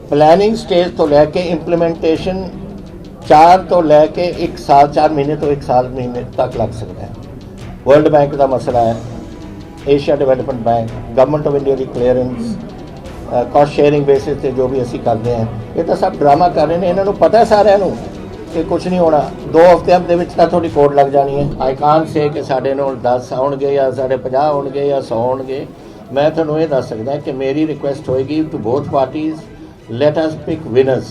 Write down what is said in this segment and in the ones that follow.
Planning stage तो लैके implementation 4 तो लैके 1 साल 4 महीने तो 1 साल महीने तक लग सकता है। वर्ल्ड बैंक का मसला है, Asia development bank, government of India की क्लीयरेंस, कॉस्ट शेयरिंग बेसिस से जो भी असी करते हैं, ये तो सब ड्रामा कर रहे हैं। इन्होंने पता है साਰਿਆਂ ਨੂੰ कि कुछ नहीं होना। 2 हफ्ते ਦੇ ਵਿੱਚ ਤਾਂ ਤੁਹਾਡੀ कोर्ट लग जानी है। आई कांट से कि साढ़े 10 आउणगे या साढ़े 50 आउणगे या 100 आउणगे। मैं ਤੁਹਾਨੂੰ ਇਹ ਦੱਸ ਸਕਦਾ कि मेरी रिक्वेस्ट होएगी to both parties, let us pick winners.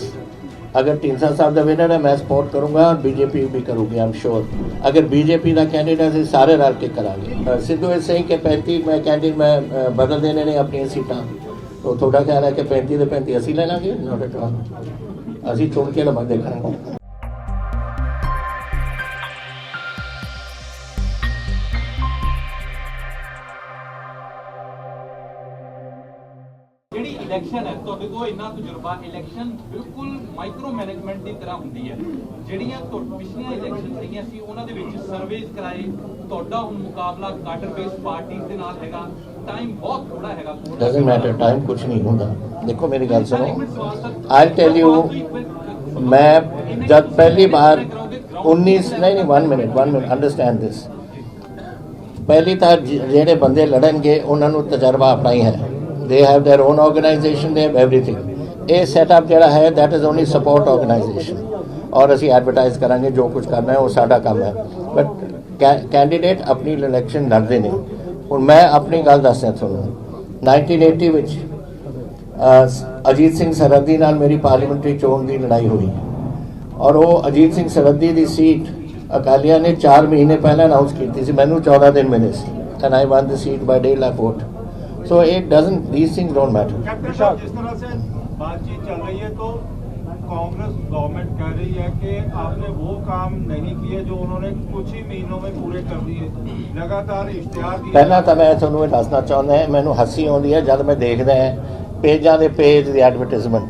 अगर ढींडसा साहब का विनर है मैं सपोर्ट करूँगा और बीजेपी भी करूँगी, आई एम श्योर। अगर बीजेपी का कैंडिडेट सारे रल के करांगे। सिद्धू इज सेइंग कि 35 मैं कैंडिडेट मैं बदल देने ने अपनी सीटां, तो थोड़ा ख्याल है कि 35 ਦੇ 35 ਅਸੀਂ ਲੈ ਲਾਂਗੇ, ਨੋਟ ਐਟ ਆਲ। ਅਸੀਂ ਚੁਣ ਕੇ ਲਵਾਂ ਦੇਖਾਂਗੇ। ਜਿਹੜੀ ਇਲੈਕਸ਼ਨ ਹੈ ਤੁਹਾਡੇ ਕੋਲ ਇੰਨਾ ਤਜਰਬਾ, ਇਲੈਕਸ਼ਨ ਬਿਲਕੁਲ ਮਾਈਕਰੋ ਮੈਨੇਜਮੈਂਟ ਦੀ ਤਰ੍ਹਾਂ ਹੁੰਦੀ ਹੈ। ਜਿਹੜੀਆਂ ਪਿਛਲੀਆਂ ਇਲੈਕਸ਼ਨ ਸੀਗੀਆਂ ਸੀ ਉਹਨਾਂ ਦੇ ਵਿੱਚ ਸਰਵੇਸ ਕਰਾਏ, ਤੁਹਾਡਾ ਹੁਣ ਮੁਕਾਬਲਾ ਕਾਡਰ ਬੇਸ ਪਾਰਟੀ ਦੇ ਨਾਲ ਹੈਗਾ, टाइम बहुत थोड़ा है। डजंट मैटर, टाइम कुछ नहीं होता। देखो मेरी गल सुनो, आई टेल यू, मैं जब पहली बार 19 नहीं 1 मिनट अंडरस्टैंड दिस। पहली तो जेडे बंदे लड़नगे उन्होंने तजर्बा अपना ही है, they have their own organisation, they have everything. ये सैटअप जोड़ा है that is only support organisation, और असी एडवर्टाइज करांगे जो कुछ करना है वो साडा काम है। बट कैंडीडेट अपनी इलैक्शन लड़ते हैं। ਹੁਣ मैं अपनी गल दस थोड़ा 1980 ਵਿੱਚ अजीत सिंह सरहदी नाल मेरी पार्लीमेंट्री चोन की लड़ाई हुई, और वो अजीत सिंह सरहदी की सीट अकालिया ने 4 महीने पहले अनाउंस की थी, मैनू 14 दिन मिले सी, and I won the seat by 1.5 lakh vote. So it doesn't, these things don't matter. जिस तरह से बातचीत चल रही है तो कांग्रेस गवर्नमेंट कह रही है कि आपने वो काम नहीं किए जो उन्होंने कुछ ही महीनों में पूरे कर दिए, लगातार इश्तिहार दिए। पहला तो मैं थोड़ा ये दसना चाहता है, मैनू हसी आती है जब मैं देखदा है पेजा के पेज की एडवरटाइजमेंट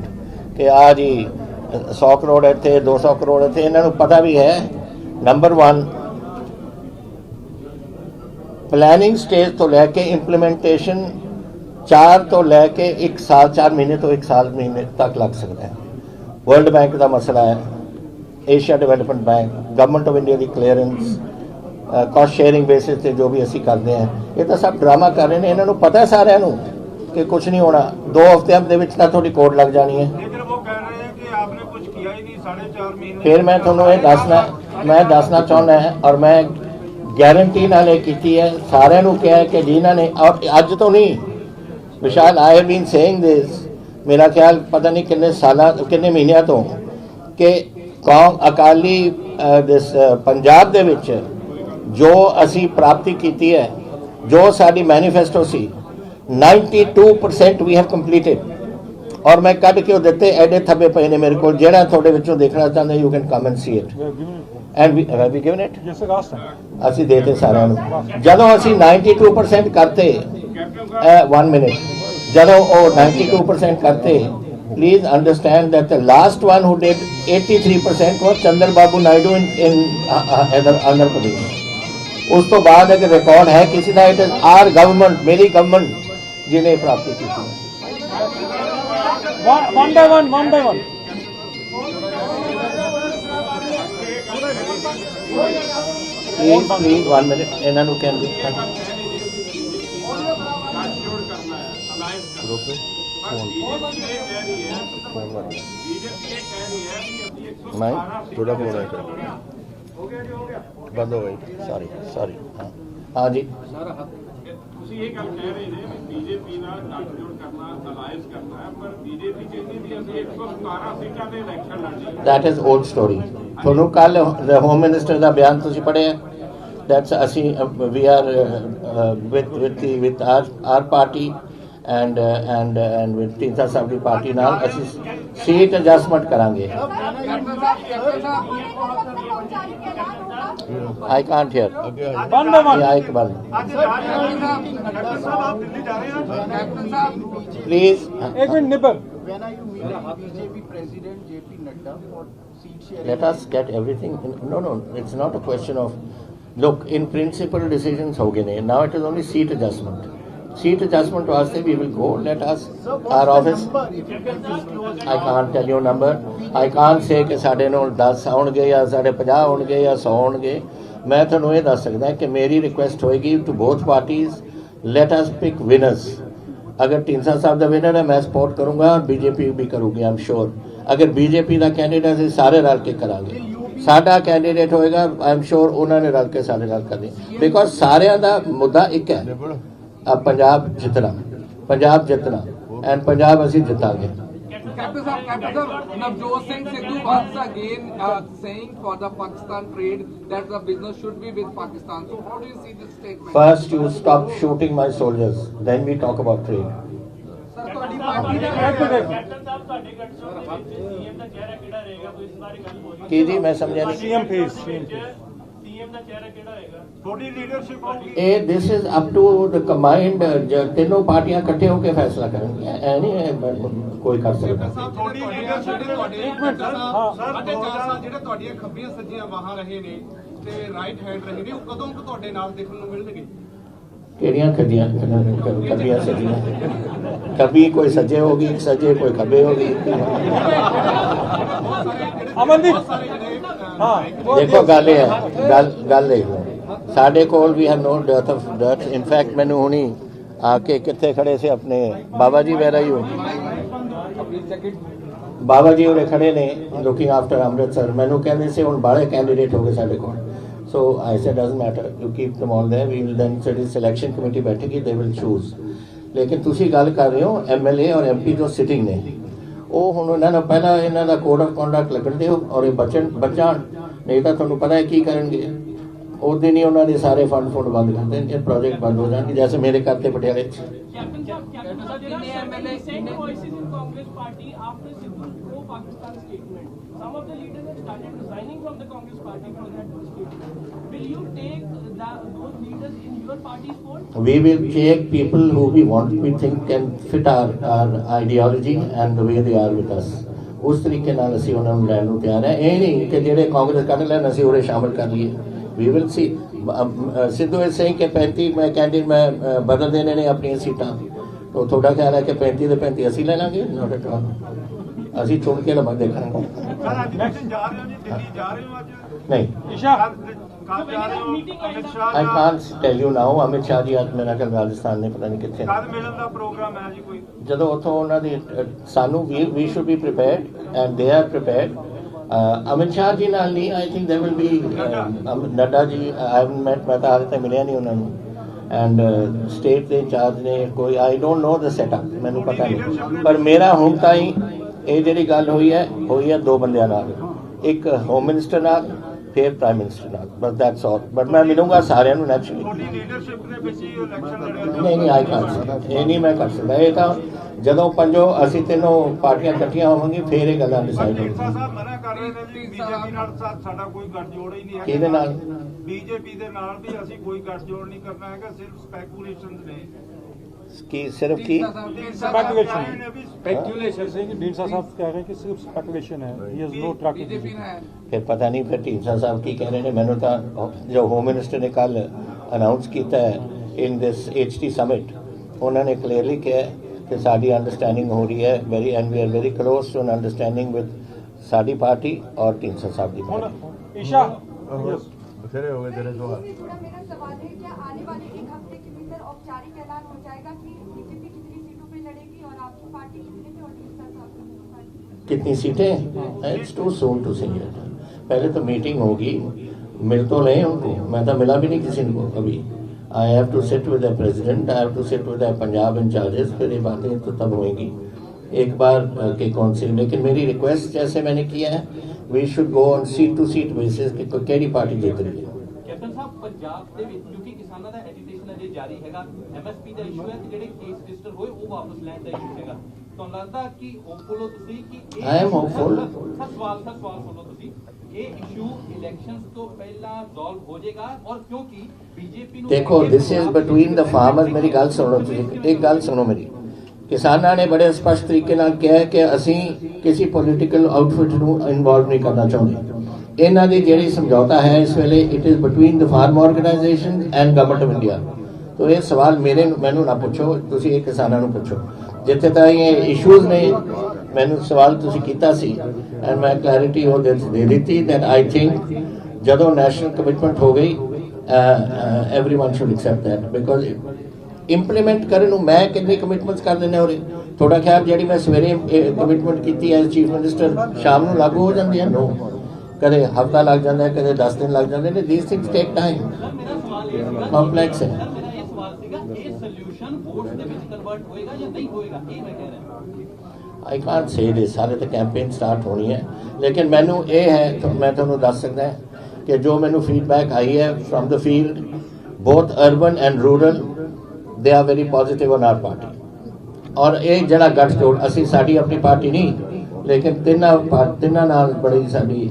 कि आ जी 100 करोड़ इतने, 200 करोड़ इतने। इन्हों पता भी है नंबर 1 प्लैनिंग स्टेज तो लैके इंप्लीमेंटेशन 4 तो लैके 1 साल 4 महीने तो 1 साल महीने तक लग सकता है। वर्ल्ड बैंक का मसला है, Asia development bank, government of India की क्लीयरेंस, कॉस्ट शेयरिंग बेसिस से जो भी असी करते हैं, ये तो सब ड्रामा कर रहे हैं। इन्होंने पता है साਰਿਆਂ ਨੂੰ कि कुछ नहीं होना। 2 हफ्ते ਦੇ ਵਿੱਚ ਤਾਂ ਤੁਹਾਡੀ कोर्ट लग जानी है। लेकिन वो कह रहे हैं कि आपने कुछ किया ही नहीं 4.5 महीने। फिर मैं ਤੁਹਾਨੂੰ ਇਹ ਦੱਸਣਾ ਚਾਹੁੰਦਾ है, और मैं गारंटी नाल ਇਹ ਕੀਤੀ है, ਸਾਰਿਆਂ ਨੂੰ ਕਿਹਾ कि जिन्हों ने, और अज तो नहीं Vishal, I have been saying this, मेरा ख्याल पता नहीं किन्ने साल किन्ने महीनों तो, कि अकाली दिस पंजाब दे विच जो असी प्राप्ति की है, जो साडी मैनीफेस्टो सी 92% वी हैव कंप्लीटेड, और मैं कट के दिते एडे थब्बे पे ने मेरे को, जेड़ा थोड़े विचों देखना चाहते you can come and see it, and have we given it, असी देते सारिਆਂ ਨੂੰ। ਜਦੋਂ ਅਸੀਂ 92% करते 1 मिनट, जब वो 92% करते, please understand that the last one who did 83% was Chandrababu Naidu in Andhra Pradesh. उस तो बाद अगर रिकॉर्ड है किसी का, इट इज आर गवर्नमेंट, मेरी गवर्नमेंट जिन्हें प्राप्ति की थी। one by one please 1 minute इन्हों कैन बी मैं थोड़ा फोन है बंद हो गई, सॉरी हाँ हाँ जी। ਤੁਸੀਂ ਇਹ ਗੱਲ ਕਹਿ ਰਹੇ ਨੇ ਬੀਜੇਪੀ ਨਾਲ ਗੱਠਜੋੜ ਕਰਨਾ, ਅਲਾਈਅੰਸ ਕਰਨਾ ਹੈ, ਪਰ ਬੀਜੇਪੀ ਕਹਿੰਦੀ ਵੀ ਅਸੀਂ 117 ਸੀਟਾਂ ਦੇ ਇਲੈਕਸ਼ਨ ਲੜਨੇ। That is old story. ਤੁਹਾਨੂੰ ਕੱਲ होम मिनिस्टर का बयान ਤੁਸੀਂ पढ़िया, दैट्स असी we are with our party and with Dhindsa साहब की पार्टी नाल असी सीट एडजस्टमेंट करांगे। आई कांट हियर एक बार प्लीज एक minute निबर। let us get everything no it's not a question of look in principle decisions हो गए ने, now it is only seat adjustment। Seat adjustment वास्ते we will go. Let us our office. I can't tell you number. I can't say कि साढ़े नौ 10 आउणगे या साढ़े 50 आउणगे या 100 आउणगे. मैं ਤੁਹਾਨੂੰ ਇਹ ਦੱਸ ਸਕਦਾ कि मेरी रिक्वेस्ट होएगी to both parties. Let us pick winners. अगर ढींडसा साहब का विनर है मैं सपोर्ट करूंगा और बीजेपी भी करूंगी. I am sure. अगर बीजेपी का कैंਡੀਡੇਟ ਅਸੀਂ ਸਾਰੇ रल के करांगे. साडा कैंਡੀਡੇਟ होएगा आई एम श्योर उन्होंने रल के सारे रल करनी. बिकॉज सारिਆਂ ਦਾ मुद्दा एक है. अब पंजाब जितना एंड पंजाब असी जितांगे. Captain sir, Navjot Singh Sidhu once again saying for the Pakistan trade that the business should be with Pakistan. So how do you see this statement? First you stop shooting my soldiers, then we talk about trade. Sir, ਤੁਹਾਡੀ party ਦਾ captain ਸਾਹਿਬ ਤੁਹਾਡੇ ਗੱਠਜੋੜ ਦੇ ਵਿੱਚ CM ਦਾ ਚਿਹਰਾ ਕਿਹੜਾ ਰਹੇਗਾ ਕੋਈ ਇਸ ਬਾਰੇ ਗੱਲ ਹੋਈ ਕੀ ਜੀ ਮੈਂ ਸਮਝਿਆ ਨਹੀਂ. CM phase. ਸੀਐਮ ਦਾ ਚਿਹਰਾ ਕਿਹੜਾ ਰਹੇਗਾ थोड़ी लीडरशिप होगी. ਇਹ this is up to the combined. ਤਿੰਨੋਂ ਪਾਰਟੀਆਂ ਇਕੱਠੇ ਹੋ ਕੇ ਫੈਸਲਾ ਕਰਨਗੀਆਂ. ਐ ਨਹੀਂ ਕੋਈ ਕਰ ਸਕਦਾ. थोड़ी लीडरशिप ਸਾਡੇ 4 ਸਾਲ ਜਿਹੜੇ ਤੁਹਾਡੀਆਂ ਖੱਬੀਆਂ ਸੱਜੀਆਂ ਬਾਹਾਂ ਰਹੇ ਨੇ ਤੇ ਰਾਈਟ ਹੈਂਡ ਰਹੇ ਨੇ ਉਹ ਕਦੋਂ ਕੁ ਤੁਹਾਡੇ ਨਾਲ ਦੇਖਣ ਨੂੰ ਮਿਲਣਗੇ? ਕਿਹੜੀਆਂ ਖੱਡੀਆਂ ਖੱਬੀਆਂ ਸੱਜੀਆਂ? ਕभी कोई सज्जे होगी सज्जे कोई खब्बे होगी. ਅਮਨਦੀਪ ਹਾਂ ਦੇਖੋ ਗੱਲ ਇਹ ਹੈ ਗੱਲ ਇਹ ਹੈ ਸਾਡੇ ਕੋਲ we have no death of death. In fact ਮੈਨੂੰ ਹੁਣੀ ਆ ਕੇ ਕਿੱਥੇ ਖੜੇ ਸੀ ਆਪਣੇ ਬਾਬਾ ਜੀ ਵੈਰਾ ਹੀ ਹੋ ਬਾਬਾ ਜੀ ਉਰੇ ਖੜੇ ਨੇ ਲੁਕਿੰਗ ਆਫਟਰ ਅੰਮ੍ਰਿਤਸਰ. ਮੈਨੂੰ ਕਹਿੰਦੇ ਸੀ ਹੁਣ ਬਾਹਲੇ ਕੈਂਡੀਡੇਟ ਹੋ ਗਏ ਸਾਡੇ ਕੋਲ. So I said doesn't matter, you keep them all there. We will then say selection committee बैठेगी, they will choose. लेकिन ਤੁਸੀਂ ਗੱਲ ਕਰ ਰਹੇ ਹੋ MLA और MP ਜੋ ਸਿਟਿੰਗ ਨੇ ਉਹ ਹੁਣ ਉਹਨਾਂ ਨੂੰ ਪਹਿਲਾਂ ਇਹਨਾਂ ਦਾ ਕੋਡ ਆਫ ਕੰਡਕਟ ਲੱਗਣ ਦਿਓ ਔਰ ਇਹ ਬਚਣ ਨਹੀਂ ਤਾਂ ਤੁਹਾਨੂੰ ਪਤਾ ਹੈ ਕੀ ਕਰਨਗੇ. ਉਸ ਦਿਨ ਹੀ ਉਹਨਾਂ ਦੇ ਸਾਰੇ ਫੰਡ ਬੰਦ ਕਰ ਦੇਣਗੇ. ਪ੍ਰੋਜੈਕਟ ਬੰਦ ਹੋ ਜਾਣਗੇ ਜੈਸੇ ਮੇਰੇ ਘਰ ਤੇ ਪਟਿਆਲੇ ਚ. ਕੈਪਟਨ ਸਾਹਿਬ ਜਿਹੜਾ MLA same voices in Congress party after Sidhu pro Pakistan statement. Some of the leaders have started resigning from the Congress party for that statement. Will you take those leaders in your party's fold? We will take people who we think can fit our ideology and the way they are with us. ਉਸ ਤਰੀਕੇ ਨਾਲ ਅਸੀਂ ਉਹਨਾਂ ਨੂੰ ਲੈਣ ਨੂੰ ਤਿਆਰ ਹੈ. ਇਹ ਨਹੀਂ ਕਿ ਜਿਹੜੇ ਕਾਂਗਰਸ ਕੱਢ ਲੈਣ ਅਸੀਂ ਉਹਦੇ ਸ਼ਾਮਲ ਕਰ ਲਈਏ. We will see. Sidhu is saying कि 35 मैं कैंडिडेट मैं बदल देने ने अपनी सीटां. तो थोड़ा ख्याल है कि 35 ਦੇ 35 ਅਸੀਂ ਲੈ ਲਾਂਗੇ. Note at all. ਅਸੀਂ ਚੁਣ ਕੇ ਲਵਾਂ ਦੇਖਾਂਗੇ. सर आज ਤੁਸੀਂ ਜਾ ਰਹੇ ਹੋ ਜੀ ਦਿੱਲੀ ਜਾ ਰਹੇ ਹੋ ਅੱਜ? ਨਹੀਂ ईशा कब जा रहे हो? Amit Shah I can't tell you now. Amit Shah ji ਅੱਜ ਮੇਰਾ ਕੱਲ ਰਾਜਸਥਾਨ ਨੇ ਪਤਾ ਨਹੀਂ ਕਿੱਥੇ. कब मिलन ਦਾ ਪ੍ਰੋਗਰਾਮ ਹੈ ਜੀ ਕੋਈ? ਜਦੋਂ ਉੱਥੋਂ ਉਹਨਾਂ ਦੀ ਸਾਨੂੰ we should be prepared and they are prepared. Amit Shah ji ਨਾਲ ਨਹੀਂ. I think there will be Nadda ਜੀ. I haven't met ਮੈਂ ਤਾਂ ਹਾਲੇ ਤੱਕ ਮਿਲਿਆ ਨਹੀਂ ਉਹਨਾਂ ਨੂੰ. ਐਂਡ ਸਟੇਟ ਦੇ ਇੰਚਾਰਜ ਨੇ ਕੋਈ I don't know the setup ਮੈਨੂੰ ਪਤਾ ਨਹੀਂ. ਪਰ ਮੇਰਾ ਹੁਣ ਤਾਈਂ ਇਹ ਜਿਹੜੀ ਗੱਲ ਹੋਈ ਹੈ ਦੋ ਬੰਦਿਆਂ ਨਾਲ. ਇੱਕ ਹੋਮ ਮਿਨਿਸਟਰ ਨਾਲ ਫਿਰ ਪ੍ਰਾਈਮ ਮਿਨਿਸਟਰ ਨਾਲ. ਬਸ ਦੈਟਸ ਆਲ. ਬਟ ਮੈਂ ਮਿਲੂੰਗਾ ਸਾਰਿਆਂ ਨੂੰ ਨੈਚੁਰਲੀ. ਤੁਹਾਡੀ ਲੀਡਰਸ਼ਿਪ ਨੇ ਵਿੱਚ ਹੀ ਇਲੈਕਸ਼ਨ ਲੜਿਆ? ਨਹੀਂ ਆਈ ਕਾਂਟ ਸਕਦਾ. ਇਹ ਨਹੀਂ ਮੈਂ ਕਰ ਸਕਦਾ. ਇਹ ਤਾਂ ਜਦੋਂ ਅਸੀਂ ਤਿੰਨੋਂ ਪਾਰਟੀਆਂ ਇਕੱਠੀਆਂ ਹੋਵਾਂਗੇ ਫਿਰ ਇਹ ਗੱਲਾਂ ਡਿਸਾਈਡ ਢੀਂਡਸਾ ਹੋਣਗੀਆਂ. ਸਾਹਿਬ ਮਨਾ ਕਰ ਰਹੇ ਨੇ ਜੀ ਬੀਜੇਪੀ ਨਾਲ ਸਾਡਾ ਕੋਈ ਗੱਠਜੋੜ ਹੀ ਨਹੀਂ ਹੈ. ਕਿਹਦੇ ਨਾਲ? ਬੀਜੇਪੀ ਦੇ ਨਾਲ ਵੀ ਅਸੀਂ ਕੋਈ ਗੱਠਜੋੜ ਨਹੀਂ ਕਰਨਾ ਹੈਗਾ. ਸਿਰਫ ਸਪੈਕੂਲੇਸ਼ਨਸ ਨੇ. ਕੀ ਸਿਰਫ ਕੀ स्पेकुलेशन स्पेकुलेशन से ढींडसा साहब कह रहे हैं कि सिर्फ स्पेकुलेशन है. He has no track. BJP ने ਫਿਰ ਪਤਾ ਨਹੀਂ ਫਿਰ ਢੀਂਡਸਾ ਸਾਹਿਬ ਕੀ ਕਹਿ ਰਹੇ ਨੇ. ਮੈਨੂੰ ਤਾਂ ਜੋ ਹੋਮ ਮਿਨਿਸਟਰ ਨੇ ਕੱਲ ਅਨਾਉਂਸ ਕੀਤਾ ਹੈ ਇਨ ਦਿਸ HT ਸਮਿਟ ਉਹਨਾਂ ਨੇ ਕਲੀਅਰਲੀ ਕਿਹਾ ਕਿ ਸਾਡੀ ਅੰਡਰਸਟੈਂਡਿੰਗ ਹੋ ਰਹੀ ਹੈ very and we are very close to an understanding with ਸਾਡੀ ਪਾਰਟੀ ਔਰ ਢੀਂਡਸਾ ਸਾਹਿਬ ਦੀ ਪਾਰਟੀ. ईशा बथेरे हो गए तेरे सवाल. इससे जुड़ा मेरा सवाल है क्या आने वाले एक हफ्ते के भीतर औपचारिक ऐलान हो जाएगा कि बीजेपी कितनी सीटों पे लड़ेगी और आपकी पार्टी कितने पे और ढींडसा साहब की पार्टी? कितनी सीटें? इट्स टू सून टू से. पहले तो मीटिंग होगी. मिल तो लें उनको. मैं तो मिला भी नहीं किसी को कभी. I have to sit with the president. I have to sit with the Punjab incharges. फिर ये बातें तो तब होंगी एक बार के काउंसिल. लेकिन मेरी रिक्वेस्ट जैसे मैंने किया है we should go on seat to seat basis कि ਕਿਹੜੀ ਪਾਰਟੀ ਜਿੱਤ ਰਹੀ ਹੈ. ਕੈਪਟਨ ਸਾਹਿਬ ਪੰਜਾਬ ਦੇ ਵਿੱਚ ਕਿਉਂਕਿ ਕਿਸਾਨਾਂ ਦਾ ਐਜੀਟੇਸ਼ਨ ਅਜੇ ਜਾਰੀ ਹੈਗਾ. MSP ਦਾ ਇਸ਼ੂ ਹੈ ਤੇ ਜਿਹੜੇ ਕੇਸ ਰਜਿਸਟਰ ਹੋਏ ਉਹ ਵਾਪਸ ਲੈਣ ਦਾ ਇਸ਼ੂ ਹੈਗਾ. ਤੁਹਾਨੂੰ ਲੱਗਦਾ ਕਿ ਹੋਪਫੁਲ ਹੋ ਤੁਸੀਂ ਕਿ I am hopeful. ਸਵਾਲ ਸੁਣੋ ਤੁਸੀਂ. ਇਹ ਇਸ਼ੂ ਇਲੈਕਸ਼ਨਸ ਤੋਂ ਪਹਿਲਾਂ ਸੋਲਵ ਹੋ ਜਾਏਗਾ ਔਰ ਕਿਉਂਕਿ ਬੀਜੇਪੀ ਨੂੰ ਦੇਖੋ this is between the farmer. ਮੇਰੀ ਗੱਲ ਸੁਣੋ ਤੁਸੀਂ. ਇੱਕ ਗੱਲ ਸੁਣੋ ਮੇਰੀ. ਕਿਸਾਨਾਂ ਨੇ ਬੜੇ ਸਪਸ਼ਟ ਤਰੀਕੇ ਨਾਲ ਕਿਹਾ ਕਿ ਅਸੀਂ ਕਿਸੇ ਪੋਲੀਟੀਕਲ ਆਊਟਫਿਟ ਨੂੰ ਇਨਵੋਲਵ ਨਹੀਂ ਕਰਨਾ ਚਾਹੁੰਦੇ. ਇਹਨਾਂ ਦੀ ਜਿਹੜੀ ਸਮਝੌਤਾ ਹੈ ਇਸ ਵੇਲੇ it is between the farm organisation and government of India. तो ये सवाल मैनू ना पुछो, तुसी ये किसानां नूं पुछो जिथे तक ये इशूज़ ने। मैनू सवाल तुसी कीता सी एंड मैं क्लैरिटी वो दे दी दैट आई थिंक जदों नैशनल कमिटमेंट हो गई everyone should accept that because implement करन नूं मैं कितनी कमिटमेंट्स कर दिंदे हो थोड़ा ख्याल जी मैं सवेरे कमिटमेंट की एज चीफ मिनिस्टर शाम नूं लागू हो जाती है? नो, कदे हफ्ता लग जाता है, कदे 10 दिन लग जाते हैं। These things take time, complex है। आई कांट से दिस, सारे तो कैंपेन स्टार्ट होनी है, लेकिन मैनू ये है तो मैं तुहानूं दस सकदा कि जो मैनू फीडबैक आई है from the field both urban and rural, they are very positive on our party. और ये जड़ा गठजोड़ असी साडी अपनी पार्टी नहीं, लेकिन तिन्ना नाल बड़ी साडी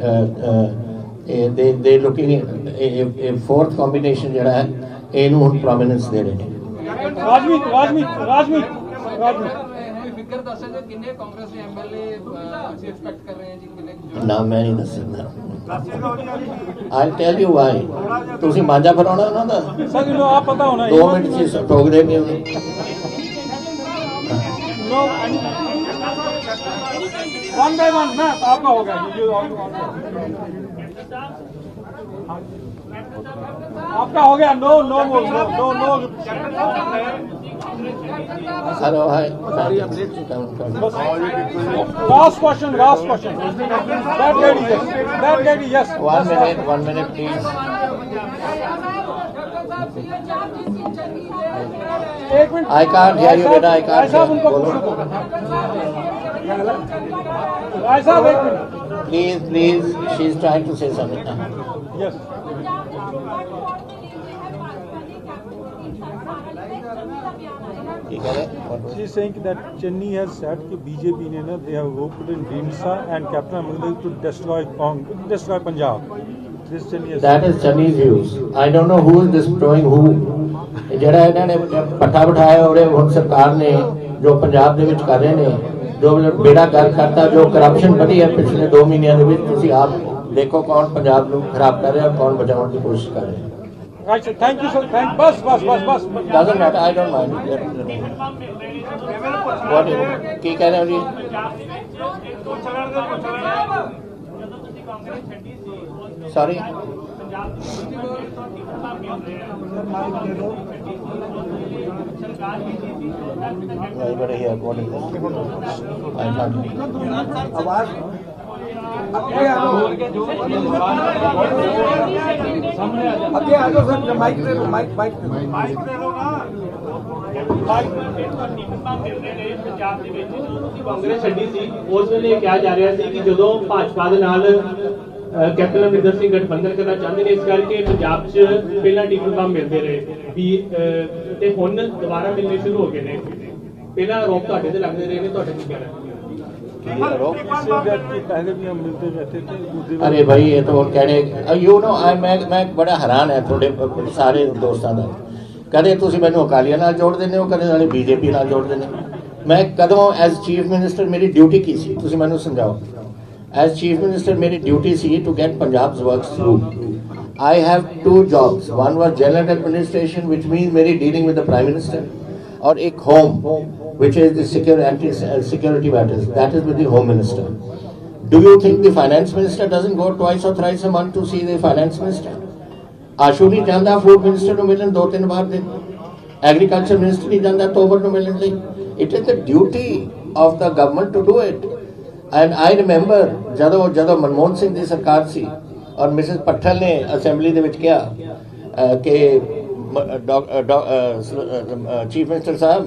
दे लुकिंग फोर्थ कॉम्बिनेशन जड़ा है इनू हुण प्रोमिनेंस दे रहे हैं। फिगर दस सकते किन्ने कांग्रेस ਦੇ ਐਮਐਲਏ ਅਸੀਂ ਐਕਸਪੈਕਟ ਕਰ ਰਹੇ ਹਾਂ ਜੀ ਕਿੰਨੇ ना मैं नहीं दस सकता। आई टेल यू वाई, तुसी मांझा फराउणा उन्हां दा सर नो आप पता होना 2 मिनट च ठोक देंगे उन्हें। नो वन बाय वन ना आपका हो गया जी, आपका हो गया। No no no no no hello hi last question that lady yes 1 minute please। एक minute I can't hear you बेटा, I can't राय साहब उनको बोलो। राय साहब एक minute Please, she is trying to say something। Yes ठीक है what She is saying that Chennai has said that BJP ने ना they have voted in Dinsa and Captain Amarendra to destroy Punjab. This Chennai has That is Chinese views. I don't know who is destroying who। ਜਿਹੜਾ ਇਹਨਾਂ ਨੇ ਪੱਠਾ ਬਿਠਾਇਆ ਉਹਦੇ ਹੁਣ ਸਰਕਾਰ ਨੇ ਜੋ ਪੰਜਾਬ ਦੇ ਵਿੱਚ ਕਰ ਰਹੇ ਨੇ, ਜੋ ਬੇੜਾ ਗਰਕ ਕਰਤਾ, ਜੋ ਕਰਪਸ਼ਨ ਵਧੀ ਹੈ ਪਿਛਲੇ 2 ਮਹੀਨਿਆਂ ਦੇ ਵਿੱਚ, ਤੁਸੀਂ ਆਪ ਦੇਖੋ ਕੌਣ ਪੰਜਾਬ ਨੂੰ ਖਰਾਬ ਕਰ ਰਿਹਾ, ਕੌਣ ਬਚਾਉਣ ਦੀ ਕੋਸ਼ਿਸ਼ ਕਰ ਰਿਹਾ। Right, sir. Thank you, sir. Bus. Doesn't matter, I don't mind। What ਕੀ ਕਹਿ ਰਹੇ ਹੋ ਜੀ? Sorry? I better hear what is this? I can't hear। Congress ਛੱਡੀ ਸੀ ਉਸ ਵੇਲੇ ਕਿਹਾ ਜਾ ਰਿਹਾ ਸੀ ਕਿ ਜਦੋਂ ਭਾਜਪਾ ਦੇ ਨਾਲ ਕੈਪਟਨ ਅਮਰਿੰਦਰ ਸਿੰਘ ਗਠਬੰਧਨ ਕਰਨਾ ਚਾਹੁੰਦੇ ਨੇ, ਇਸ ਕਰਕੇ ਪੰਜਾਬ 'ਚ ਪਹਿਲਾਂ ਟਿਕਟ ਬੰਮ ਮਿਲਦੇ ਰਹੇ ਵੀ ਤੇ ਹੁਣ ਦੁਬਾਰਾ ਮਿਲਣੇ ਸ਼ੁਰੂ ਹੋ ਗਏ ਨੇ। ਪਹਿਲਾਂ ਆਰੋਪ ਤੁਹਾਡੇ ਤੇ ਲੱਗਦੇ ਰਹੇ ਨੇ, ਤੁਹਾਡੇ ਕੀ ਕਹਿਣਾ? पहले भी हम मिलते रहते थे। अरे भाई ये तो कहने यू नो मैं बड़ा हैरान है थोड़े सारे दोस्तों का। कदे तुसी मैनू अकालियां नाल जोड़ देने हो, कदे नाले बीजेपी नाल जोड़ देने। मैं कदों एज चीफ मिनिस्टर मेरी ड्यूटी की सी, तुसी मैनू समझाओ। एज चीफ मिनिस्टर मेरी ड्यूटी सी to get Punjab works through. I have 2 jobs, one was general administration which mean मेरी dealing with the prime minister, और एक home which is the security matters, that is with the home minister। Do you think the finance minister doesn't go twice or thrice a month to see the finance minister? आशू नहीं जाता food minister ਨੂੰ ਮਿਲਣ 2-3 ਵਾਰ ਦਿਨ, agriculture minister नहीं जाता ਤੋਬਰ ਨੂੰ ਮਿਲਣ ਲਈ। It is the duty of the government to do it। And I remember ਜਦੋਂ ਮਨਮੋਹਨ ਸਿੰਘ ਦੀ ਸਰਕਾਰ ਸੀ ਔਰ ਮਿਸਿਸ ਪੱਠਲ ਨੇ ਅਸੈਂਬਲੀ ਦੇ ਵਿੱਚ ਕਿਹਾ ਕਿ ਚੀਫ ਮਿਨਿਸਟਰ ਸਾਹਿਬ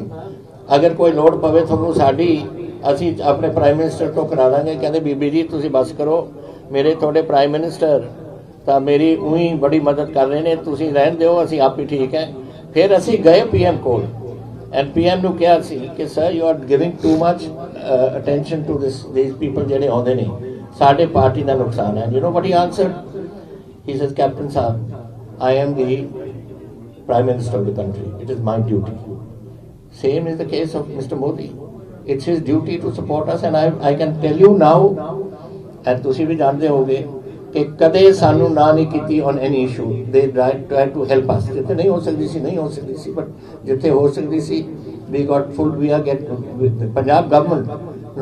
अगर कोई लोड़ पवे थोनू साडी असी अपने प्राइम मिनिस्टर तो करा देंगे। कहते बीबी जी तुसी बस करो, मेरे थोड़े प्राइम मिनिस्टर तो मेरी उही बड़ी मदद कर रहे हैं, तुसी रहन दो, असी आप ही ठीक है। फिर असी गए PM कोल एंड PM नू कहा सी कि sir you are giving too much attention to this people जिहड़े आउंदे ने, साडे पार्टी का नुकसान है। You know what he answered? He says captain sahab I am the prime minister of the country, it is my duty. Same is the case of Mr. Modi. It's his duty to support us, and I can tell you now, and तुसी भी जानते होगे ਕਿ ਕਦੇ ਸਾਨੂੰ ਨਾ ਨਹੀਂ ਕੀਤੀ ਔਨ ਐਨੀ ਇਸ਼ੂ ਦੇ ਟ੍ਰਾਈ ਟੂ ਹੈਲਪ ਅਸ ਜਿੱਥੇ ਨਹੀਂ ਹੋ ਸਕਦੀ ਸੀ ਬਟ ਜਿੱਥੇ ਹੋ ਸਕਦੀ ਸੀ we got full we are get with the Punjab government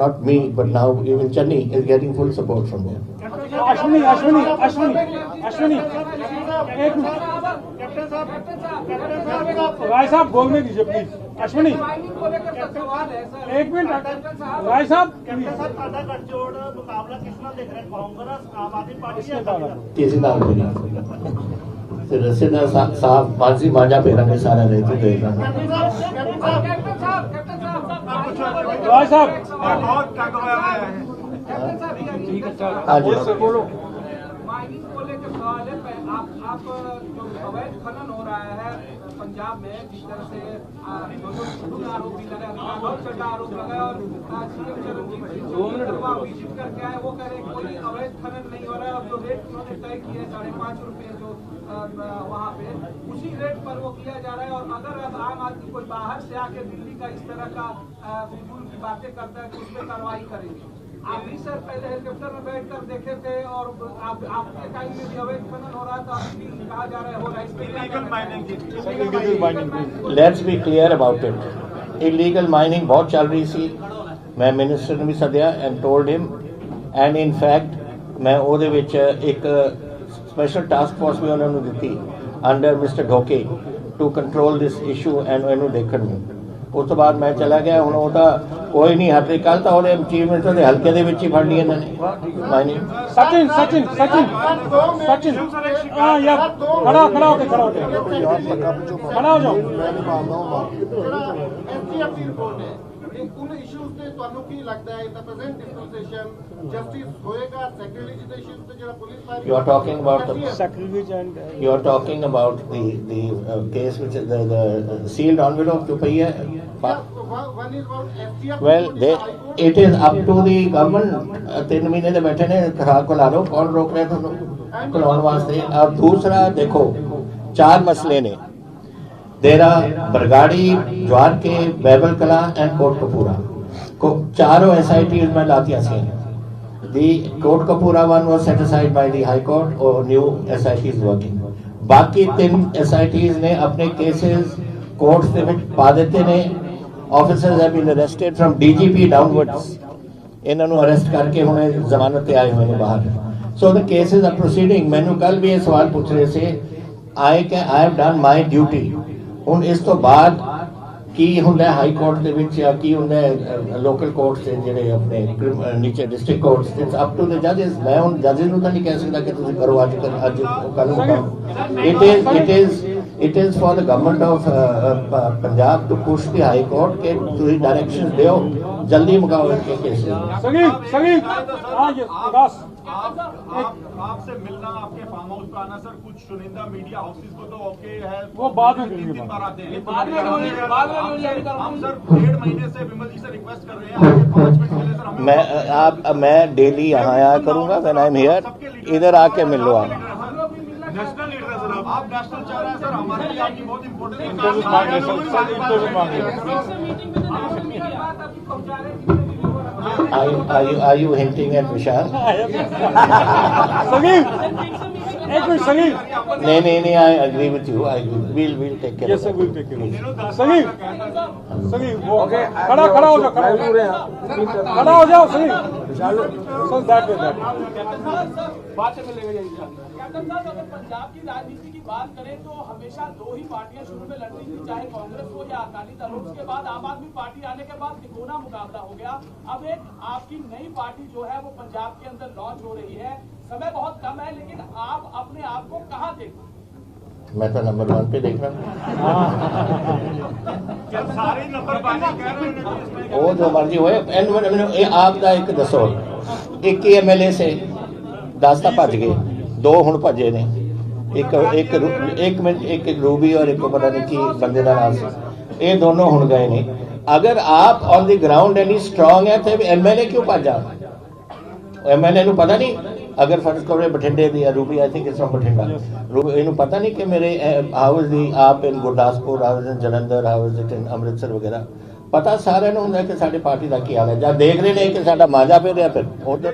not me but now even Chennai is getting full support from them. Ashwini एक मिनट राय साहब बोलने दीजिए प्लीज अश्विनी एक मिनट राय साहब ਤੁਹਾਡਾ ਗੱਠਜੋੜ ਮੁਕਾਬਲਾ ਕਿਸ ਨਾਲ ਦੇਖ ਰਹੇ ਕਾਂਗਰਸ ਆਮ ਆਦमी पार्टी किसी नाम नहीं फिर रसीदा साहब मानसी मांझा पेरांगे सारा रहते देगा राय साहब बहुत तंग होया है हाँ जी बोलो माइनिंग को लेकर सवाल है आप जो अवैध खनन हो रहा है पंजाब में जिस तरह से आरोप भी लगा आरोप लगा और विजिट करके आए वो कह रहे कोई अवैध खनन नहीं हो रहा है। अब जो रेट उन्होंने तय किए ₹5.5 जो वहाँ पे उसी रेट पर वो किया जा रहा है। और अगर अब आम आदमी कोई बाहर से आके दिल्ली का इस तरह का फिजूल की बातें करता है तो उस पर कार्रवाई करेंगे। आप भी सर पहले हेलीकॉप्टर में बैठकर देखे थे और आपके टाइम में भी अवैध खनन हो रहा था, अभी भी कहा जा रहा है हो रहा है इस पर let's be clear about it illegal mining बहुत चल रही सी मैं मिनिस्टर ने भी सद्या and told him and in fact मैं ਉਹਦੇ ਵਿੱਚ ਇੱਕ ਸਪੈਸ਼ਲ ਟਾਸਕ ਫੋਰਸ ਵੀ ਉਹਨਾਂ ਨੂੰ ਦਿੱਤੀ under mister Dhoke to control this issue and ਇਹਨੂੰ ਦੇਖਣ ਨੂੰ। ਉਸ ਤੋਂ ਬਾਅਦ ਮੈਂ ਚਲਾ ਗਿਆ ਹੁਣ ਉਹ ਤਾਂ ਕੋਈ ਨਹੀਂ ਹੱਟੇ ਕੱਲ ਤਾਂ ਉਹਦੇ ਚੀਫ ਮਿਨਿਸਟਰ ਦੇ ਹਲਕੇ ਦੇ ਵਿੱਚ ਹੀ ਫੜ ਲਈ ਇਹਨਾਂ ਨੇ ਮਾਈਨਿੰਗ सचिन हाँ यार खड़ा हो जाओ ਐਸਜੀਐਫਟੀ ਰਿਪੋਰਟ ਹੈ उन इश्यूज ਤੇ ਤੁਹਾਨੂੰ ਕੀ ਲੱਗਦਾ ਹੈ ਦਾ ਪ੍ਰੈਜ਼ੈਂਟ ਡਿਸਪੈਂਸੇਸ਼ਨ ਜਸਟਿਸ ਹੋਏਗਾ ਸੈਕ੍ਰਿਟਿਜ਼ਾਈਜੇਸ਼ਨ ਤੇ ਜਿਹੜਾ police fire You are talking about the sacrilege and you are talking about the case which is the sealed envelope जो पई है one is about STF well it is up to the government 3 महीने ਦੇ ਬੈਠੇ ਨੇ ਖਰਾਬ ਕੋਲਾ ਲੋ ਕੌਣ ਰੋਕ ਰਿਹਾ ਤੁਹਾਨੂੰ ਕੋਲਾਉਣ ਵਾਸਤੇ। और दूसरा देखो 4 मसले ने देरा बरगाड़ी ज्वार के बैबल कला एंड कोट कपूरा को चारों SITs में लातिया सी the Kotkapura one was set aside by the high court और न्यू SIT इज वर्किंग। बाकी 3 SITs ने अपने केसेस कोर्ट्स ਦੇ ਵਿੱਚ ਪਾ ਦਿੱਤੇ ਨੇ। Officers have been arrested from DGP downwards ਇਹਨਾਂ ਨੂੰ ਅਰੈਸਟ ਕਰਕੇ ਹੁਣ ਜ਼ਮਾਨਤ ਤੇ ਆਏ ਹੋਏ ਨੇ ਬਾਹਰ। So the cases are proceeding. ਮੈਨੂੰ ਕੱਲ ਵੀ ਇਹ ਸਵਾਲ ਪੁੱਛ ਰਹੇ ਸੀ I have done my duty. ਹੁਣ ਇਸ ਤੋਂ ਬਾਅਦ ਕੀ ਹੁੰਦਾ ਹਾਈ ਕੋਰਟ ਦੇ ਵਿੱਚ ਜਾਂ ਕੀ ਹੁੰਦਾ ਲੋਕਲ ਕੋਰਟ ਦੇ ਜਿਹੜੇ ਆਪਣੇ ਨੀਚੇ district courts it's up to the ਜੱਜਸ। ਮੈਂ ਹੁਣ ਜੱਜਸ ਨੂੰ ਤਾਂ ਨਹੀਂ ਕਹਿ ਸਕਦਾ ਕਿ ਤੁਸੀਂ ਕਰੋ ਅੱਜ ਕੱਲ ਨੂੰ it is for the government of Punjab to push the high court के ਤੁਸੀਂ डायरेक्शंस ਦਿਓ जल्दी मुकाओ इनके केसेस। संगीत हाँ ये बस आपसे मिलना आपके फार्म हाउस पे आना सर कुछ चुनिंदा मीडिया हाउसेस को तो ओके है वो बाद में करेंगे। 3 बार आते हैं हम सर 1.5 महीने से विमल जी से रिक्वेस्ट कर रहे हैं आगे 5 मिनट पहले सर मैं डेली यहाँ आया करूँगा व्हेन आई एम हियर इधर आके मिल लो आप। नेशनल लीडर है सर आप नेशनल चाह रहे हैं सर हमारे लिए आपकी बहुत important Are you hinting at Vishal? संगीत नहीं I agree with you. We'll take care yes of sir it. we'll take care of it। संगीत वो खड़ा हो जाओ खड़ा हो जाओ संगीत so that way बात से मिलेगा यही कैप्टन साहब अगर पंजाब की राजनीति की बात करें तो हमेशा 2 ही पार्टियां शुरू में लड़ती थी चाहे कांग्रेस हो या अकाली दल हो। उसके बाद आम आदमी पार्टी आने के बाद तिकोना मुकाबला हो गया। अब एक आपकी नई पार्टी जो है वो पंजाब के अंदर लॉन्च हो रही है। समय बहुत कम है लेकिन आप अपने आप को कहाँ देखते हैं? मैं तो नंबर 1 पे देख रहा हूँ। सारे नंबर 1 कह रहे हैं वो जो मर्जी होए आप दा एक दसो एक ही MLA से 10 ਤਾਂ ਭੱਜ ਗਏ 2 ਹੁਣ ਭੱਜੇ ਨੇ ਇੱਕ रूबी और एक पता नहीं की बंदे का नाम से ये दोनों ਹੁਣ गए ने। अगर आप on the ground any strong है तो MLA क्यों भੱਜਾ MLA ਨੂੰ पता नहीं अगर फर्ज करो बठिंडे दी Ruby I think it's from Bathinda इन्हों पता नहीं कि मेरे हाउ इज दी आप in Gurdaspur how is in Jalandhar how is it in Amritsar वगैरह पता सारे होंगे कि साड़ी पार्टी का की हाल है जब देख रहे हैं कि साडा मांझा पे रहा फिर उधर